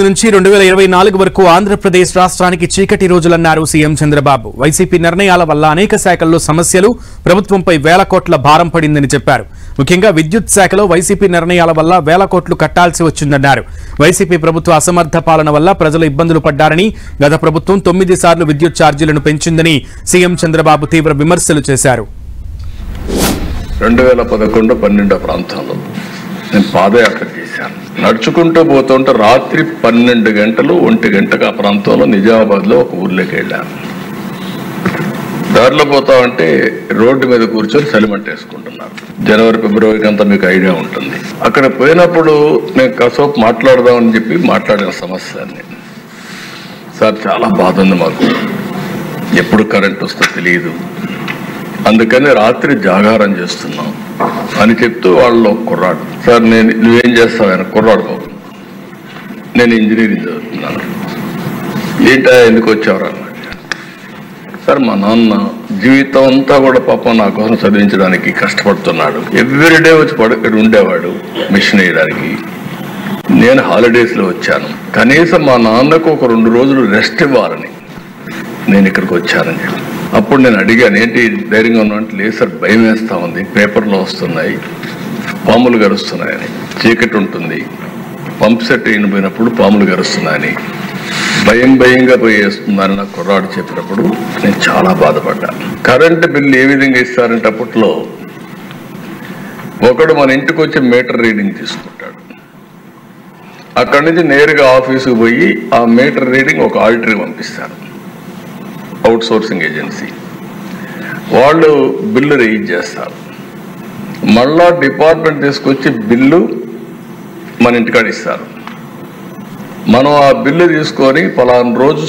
నుంచి 2024 వరకు ఆంధ్రప్రదేశ్ రాష్ట్రానికి చీకటి రోజులన్నారు సీఎం చంద్రబాబు. వైసీపీ నిర్ణయాల వల్ల అనేక శాఖల్లో సమస్యలు, ప్రభుత్వంపై వేల కోట్ల భారం పడిందని చెప్పారు. ముఖ్యంగా విద్యుత్ శాఖలో వైసీపీ నిర్ణయాల వల్ల వేల కోట్లు కట్టాల్సి వచ్చిందన్నారు. వైసీపీ ప్రభుత్వ అసమర్థ పాలన వల్ల ప్రజలు ఇబ్బందులు పడ్డారని, గత ప్రభుత్వం 9 సార్లు విద్యుత్ ఛార్జీలను పెంచిందని సీఎం చంద్రబాబు తీవ్ర విమర్శలు చేశారు. 2011-12 ప్రాంతాల్లో నేను పాదయాత్ర చేశాను. నడుచుకుంటూ పోతుంటే రాత్రి 12 గంటలు 1 గంటకు ఆ ప్రాంతంలో నిజామాబాద్లో ఒక ఊర్లోకి వెళ్ళాను. దారిలో పోతా ఉంటే రోడ్డు మీద కూర్చొని సెలిమెంటేసుకుంటున్నారు. జనవరి ఫిబ్రవరికి అంతా మీకు ఐడియా ఉంటుంది. అక్కడ పోయినప్పుడు నేను కాసేపు మాట్లాడదామని చెప్పి మాట్లాడిన సమస్యని, సార్ చాలా బాధ ఉంది మాకు, ఎప్పుడు కరెంట్ వస్తుందో తెలియదు, అందుకని రాత్రి జాగారం చేస్తున్నాం అని చెప్తూ వాళ్ళు కుర్రాడు, సార్ నువ్వేం చేస్తావు? ఆయన కుర్రాడు బాబు, నేను ఇంజనీరింగ్ చదువుతున్నాను. ఏంటా ఎందుకు వచ్చావు అన్నాడు. సార్ మా నాన్న జీవితం అంతా కూడా పాపం నా కోసం చదివించడానికి కష్టపడుతున్నాడు. ఎవ్రీడే వచ్చి ఇక్కడ ఉండేవాడు మిషన్ వేయడానికి. నేను హాలిడేస్లో వచ్చాను, కనీసం మా నాన్నకు ఒక 2 రోజులు రెస్ట్ ఇవ్వాలని నేను ఇక్కడికి వచ్చానని చెప్పి. అప్పుడు నేను అడిగాను, ఏంటి ధైర్యంగా ఉన్నానంటే, లేదు సార్ భయం వేస్తూ ఉంది, పేపర్లో వస్తున్నాయి, పాములు గరుస్తున్నాయని, చీకటి ఉంటుంది, పంప్ సెట్ అయిపోయినప్పుడు పాములు గరుస్తున్నాయని, భయంగా పోయేస్తుందని నాకు కుర్రాడు చెప్పినప్పుడు నేను చాలా బాధపడ్డాను. కరెంటు బిల్లు ఏ విధంగా ఇస్తారంటే, అప్పట్లో ఒకడు మన ఇంటికి వచ్చి మీటర్ రీడింగ్ తీసుకుంటాడు, అక్కడి నుంచి నేరుగా ఆఫీసుకు పోయి ఆ మీటర్ రీడింగ్ ఒక ఆడిటర్కి పంపిస్తారు, అవుట్ సోర్సింగ్ ఏజెన్సీ. వాళ్ళు బిల్లు రైజ్ చేస్తారు, మళ్ళా డిపార్ట్మెంట్ తీసుకొచ్చి బిల్లు మన ఇంటికాడ ఇస్తారు. మనం ఆ బిల్లు తీసుకొని పలానా రోజు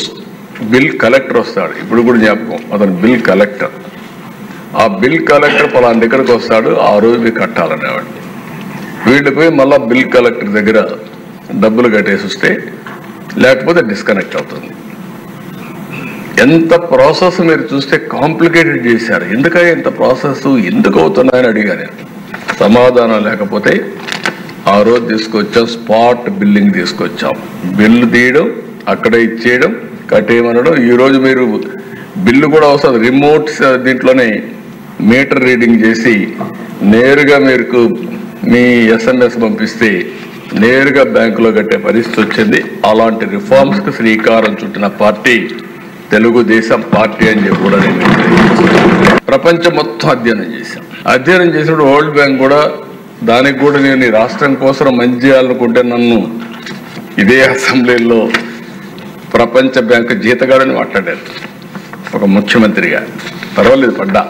బిల్ కలెక్టర్ వస్తాడు, ఇప్పుడు కూడా జ్ఞాపకం, అతను బిల్ కలెక్టర్. ఆ బిల్ కలెక్టర్ పలానా దగ్గరకు వస్తాడు, ఆ రోజు మీరు కట్టాలనేవాడు. వీళ్ళు పోయి మళ్ళా బిల్ కలెక్టర్ దగ్గర డబ్బులు కట్టేసి వస్తే, లేకపోతే డిస్కనెక్ట్ అవుతుంది. ఎంత ప్రాసెస్ మీరు చూస్తే కాంప్లికేటెడ్ చేశారు. ఎందుకని ఎంత ప్రాసెస్ ఎందుకు అవుతున్నాయని అడిగాను. సమాధానం లేకపోతే ఆ రోజు తీసుకొచ్చాం, స్పాట్ బిల్లింగ్ తీసుకొచ్చాం. బిల్లు తీయడం, అక్కడ ఇచ్చేయడం, కట్టేయమనడం. ఈరోజు మీరు బిల్లు కూడా వస్తుంది, రిమోట్ దీంట్లోనే మీటర్ రీడింగ్ చేసి నేరుగా మీకు మీ SMS పంపిస్తే నేరుగా బ్యాంకులో కట్టే పరిస్థితి వచ్చింది. అలాంటి రిఫార్మ్స్కి శ్రీకారం చుట్టిన పార్టీ తెలుగుదేశం పార్టీ అని చెప్పి కూడా నేను ప్రపంచం మొత్తం అధ్యయనం చేశాను. అధ్యయనం చేసినప్పుడు వరల్డ్ బ్యాంక్ కూడా, దానికి కూడా నేను ఈ రాష్ట్రం కోసం మంచి చేయాలనుకుంటే నన్ను ఇదే అసెంబ్లీలో ప్రపంచ బ్యాంకు జీతగాడని మాట్లాడారు ఒక ముఖ్యమంత్రిగా. పర్వాలేదు, పడ్డా.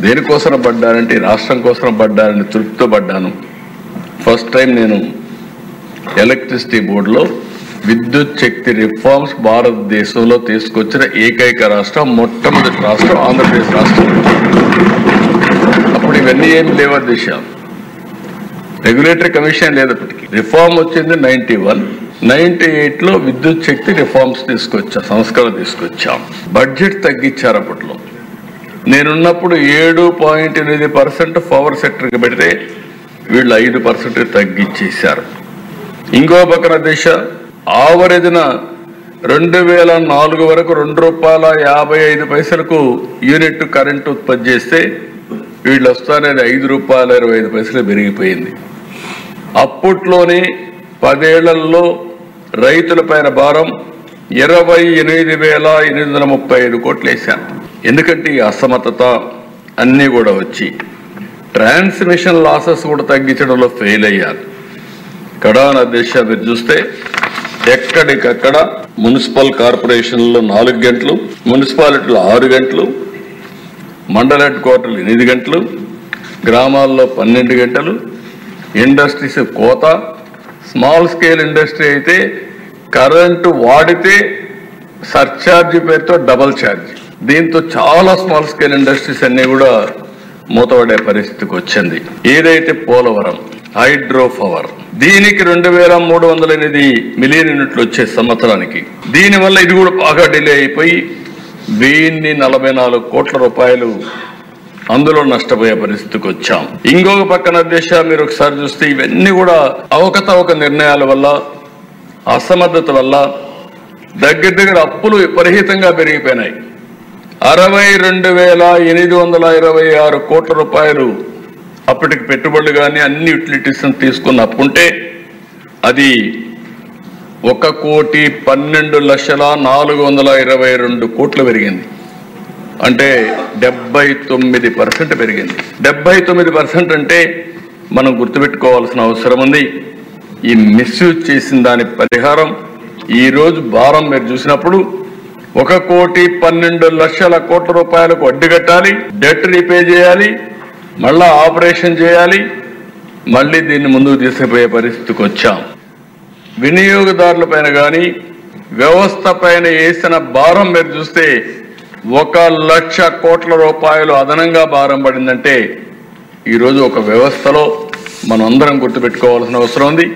దేనికోసం పడ్డానంటే రాష్ట్రం కోసం పడ్డానని తృప్తితో పడ్డాను. ఫస్ట్ టైం నేను ఎలక్ట్రిసిటీ బోర్డులో విద్యుత్ శక్తి రిఫార్మ్స్ భారతదేశంలో తీసుకొచ్చిన ఏకైక రాష్ట్రం, మొట్టమొదటి రాష్ట్రం ఆంధ్రప్రదేశ్ రాష్ట్రం. అప్పుడు ఇవన్నీ ఏమి లేవు దిశ, రెగ్యులేటరీ కమిషన్ లేదప్పటికి. రిఫార్మ్ వచ్చింది 91, 98లో విద్యుత్ శక్తి రిఫార్మ్స్ సంస్కరణ తీసుకొచ్చాం. బడ్జెట్ తగ్గించారు అప్పట్లో. నేనున్నప్పుడు 7.8% పవర్ సెక్టర్కి పెడితే వీళ్ళు 5% తగ్గించేశారు. ఇంకో పక్కన దిశ ఆవరేజ్న 2004 వరకు ₹2.55 యూనిట్ కరెంటు ఉత్పత్తి చేస్తే వీళ్ళు వస్తానేది ₹5.25 పెరిగిపోయింది. అప్పట్లోనే 10 ఏళ్లలో రైతుల పైన భారం 28,835 కోట్లు వేశాను. ఎందుకంటే ఈ అసమర్థత అన్నీ కూడా వచ్చి ట్రాన్స్మిషన్ లాసెస్ కూడా తగ్గించడంలో ఫెయిల్ అయ్యారు. కడాన దిశ మీరు చూస్తే ఎక్కడికక్కడ మున్సిపల్ కార్పొరేషన్లో 4 గంటలు, మున్సిపాలిటీలో 6 గంటలు, మండల హెడ్ క్వార్టర్లు 8 గంటలు, గ్రామాల్లో 12 గంటలు, ఇండస్ట్రీస్ కోత. స్మాల్ స్కేల్ ఇండస్ట్రీ అయితే కరెంటు వాడితే సర్ఛార్జీ పేరుతో డబల్ ఛార్జ్. దీంతో చాలా స్మాల్ స్కేల్ ఇండస్ట్రీస్ అన్నీ కూడా మూతపడే పరిస్థితికి వచ్చింది. ఏదైతే పోలవరం హైడ్రో పవర్, దీనికి 2,308 మిలియన్ యూనిట్లు వచ్చే సంవత్సరానికి. దీనివల్ల ఇది కూడా బాగా డిలే అయిపోయి 1,044 కోట్ల రూపాయలు అందులో నష్టపోయే పరిస్థితికి వచ్చాం. ఇంకొక పక్కన దేశ మీరు ఒకసారి చూస్తే ఇవన్నీ కూడా అవకతవక నిర్ణయాల వల్ల అసమర్థత వల్ల దగ్గర అప్పులు విపరీతంగా పెరిగిపోయినాయి. 62,826 కోట్ల రూపాయలు అప్పటికి పెట్టుబడులు కానీ అన్ని యూటిలిటీస్ తీసుకున్న అప్పుంటే అది 1,12,422 కోట్లు పెరిగింది. అంటే 79% పెరిగింది. 79% అంటే మనం గుర్తుపెట్టుకోవాల్సిన అవసరం ఉంది. ఈ మిస్యూజ్ చేసిన దాని పరిహారం ఈరోజు భారం మీరు చూసినప్పుడు 1,12,00,00,000 కోట్ల రూపాయలకు వడ్డీ కట్టాలి, డెట్ రీపే చేయాలి, మళ్ళా ఆపరేషన్ చేయాలి, మళ్ళీ దీన్ని ముందుకు తీసుకుపోయే పరిస్థితికి వచ్చాం. వినియోగదారుల పైన కానీ వ్యవస్థ పైన వేసిన భారం మీరు చూస్తే 1,00,000 కోట్ల రూపాయలు అదనంగా భారం పడిందంటే ఈరోజు ఒక వ్యవస్థలో మనం అందరం గుర్తుపెట్టుకోవాల్సిన అవసరం ఉంది.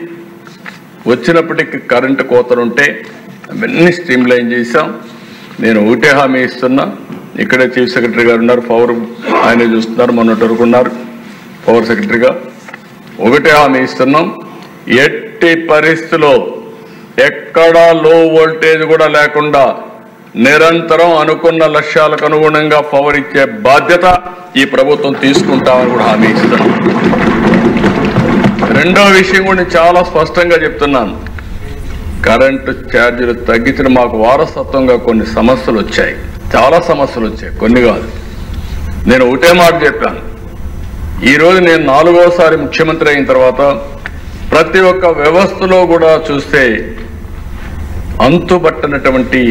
వచ్చినప్పటికీ కరెంటు కోతలు ఉంటే అవన్నీ స్ట్రీమ్లైన్ చేశాం. నేను ఒకటే హామీ ఇస్తున్నా, ఇక్కడే చీఫ్ సెక్రటరీ గారు ఉన్నారు, పవర్ ఆయన చూస్తున్నారు, మొన్నటి వరకు ఉన్నారు పవర్ సెక్రటరీగా. ఒకటే హామీ ఇస్తున్నాం, ఎట్టి పరిస్థితిలో ఎక్కడా లో వోల్టేజ్ కూడా లేకుండా నిరంతరం అనుకున్న లక్ష్యాలకు అనుగుణంగా పవర్ ఇచ్చే బాధ్యత ఈ ప్రభుత్వం తీసుకుంటామని కూడా హామీ ఇస్తున్నాం. రెండో విషయం కూడా చాలా స్పష్టంగా చెప్తున్నాను, కరెంటు ఛార్జీలు తగ్గించడం మాకు వారసత్వంగా కొన్ని సమస్యలు వచ్చాయి, చాలా సమస్యలు వచ్చాయి, కొన్ని కాదు. నేను ఒకటే మాట చెప్పాను, ఈరోజు నేను 4వసారి ముఖ్యమంత్రి అయిన తర్వాత ప్రతి ఒక్క వ్యవస్థలో కూడా చూస్తే అంతుబట్టనటువంటి